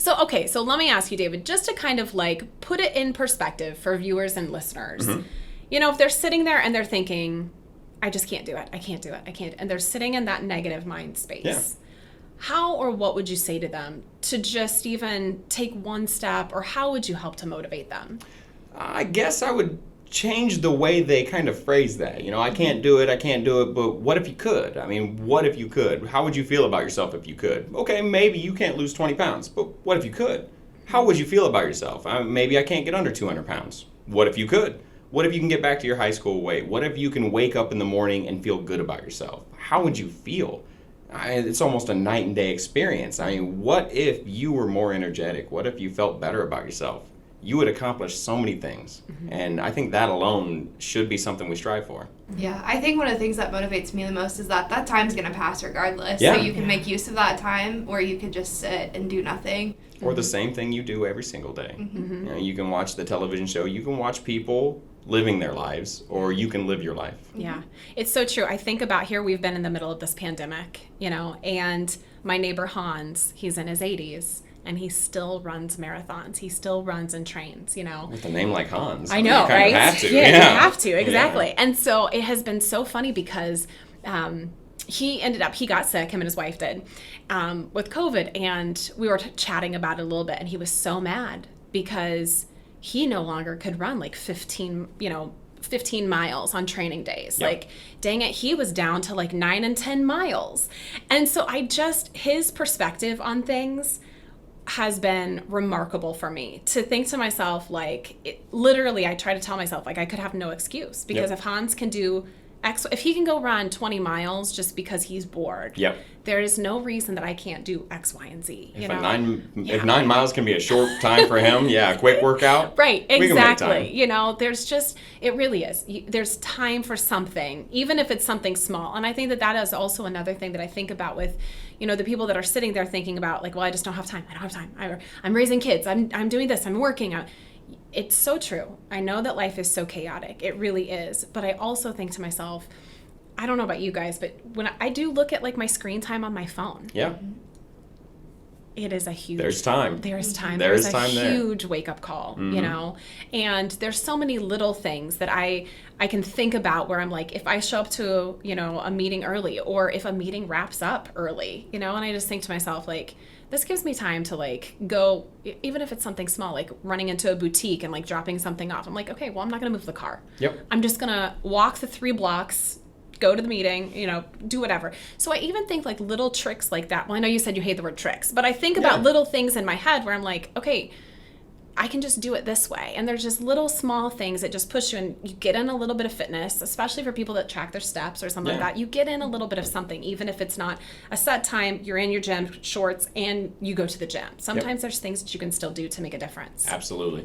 So let me ask you, David, just to kind of like put it in perspective for viewers and listeners. You know, if they're sitting there and they're thinking, I just can't do it. I can't do it. I can't. And they're sitting in that negative mind space. Yeah. How or what would you say to them to just even take one step, or how would you help to motivate them? I guess I would change the way they kind of phrase that. You know, I can't do it, but what if you could? I mean, what if you could? How would you feel about yourself if you could? Okay, maybe you can't lose 20 pounds, but what if you could? How would you feel about yourself? Maybe I can't get under 200 pounds. What if you could? What if you can get back to your high school weight? What if you can wake up in the morning and feel good about yourself? How would you feel? It's almost a night and day experience. I mean, what if you were more energetic? What if you felt better about yourself? You would accomplish so many things. And I think that alone should be something we strive for. Yeah, I think one of the things that motivates me the most is that time's going to pass regardless. Yeah. So you can make use of that time, or you could just sit and do nothing. Or the same thing you do every single day. You know, you can watch the television show, you can watch people living their lives, or you can live your life. Yeah, it's so true. I think about here, we've been in the middle of this pandemic, you know, and my neighbor Hans, he's in his 80s. And he still runs marathons. He still runs and trains, you know. With a name like Hans. I know, you kind right? of have to. Yeah, you have to, exactly. Yeah. And so it has been so funny because he got sick, him and his wife did, with COVID. And we were chatting about it a little bit. And he was so mad because he no longer could run like 15 miles on training days. Yep. Like, dang it, he was down to like 9 and 10 miles. And so his perspective on things has been remarkable for me to think to myself, like, literally, I try to tell myself, like, I could have no excuse because if Hans can do X, if he can go run 20 miles just because he's bored, there is no reason that I can't do X, Y, and Z. If 9 miles can be a short time for him, a quick workout. Right, we can make time. exactly. You know, it really is. There's time for something, even if it's something small. And I think that is also another thing that I think about with, you know, the people that are sitting there thinking about, like, well, I just don't have time. I don't have time. I'm raising kids. I'm doing this. I'm working. It's so true. I know that life is so chaotic. It really is. But I also think to myself, I don't know about you guys, but when I do look at like my screen time on my phone, it is a huge... There's time. There's time. There's a time there. huge wake-up call, you know? And there's so many little things that I can think about where I'm like, if I show up to, you know, a meeting early, or if a meeting wraps up early, you know, and I just think to myself, like, this gives me time to like go, even if it's something small, like running into a boutique and like dropping something off. I'm like, okay, well, I'm not going to move the car. I'm just going to walk the 3 blocks, go to the meeting, you know, do whatever. So I even think like little tricks like that. Well, I know you said you hate the word tricks, but I think about little things in my head where I'm like, okay, I can just do it this way. And there's just little small things that just push you in. You get in a little bit of fitness, especially for people that track their steps or something like that. You get in a little bit of something, even if it's not a set time, you're in your gym shorts and you go to the gym. Sometimes there's things that you can still do to make a difference. Absolutely.